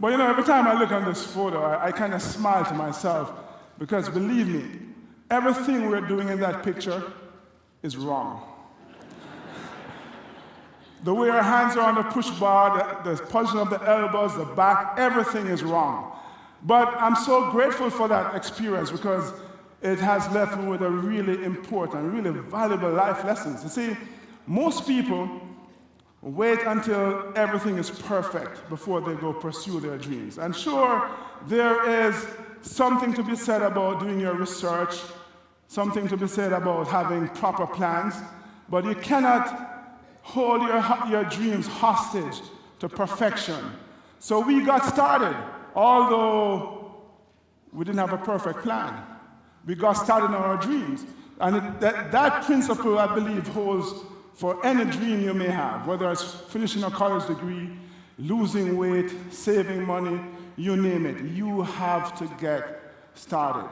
But you know, every time I look on this photo, I kind of smile to myself because believe me, everything we're doing in that picture is wrong. The way our hands are on the push bar, the position of the elbows, the back, everything is wrong. But I'm so grateful for that experience because it has left me with a really important, really valuable life lessons. You see, most people wait until everything is perfect before they go pursue their dreams. And sure, there is something to be said about doing your research, something to be said about having proper plans, but you cannot hold your dreams hostage to perfection. So we got started, although we didn't have a perfect plan. We got started on our dreams. And that principle, I believe, holds for any dream you may have, whether it's finishing a college degree, losing weight, saving money, you name it. You have to get started.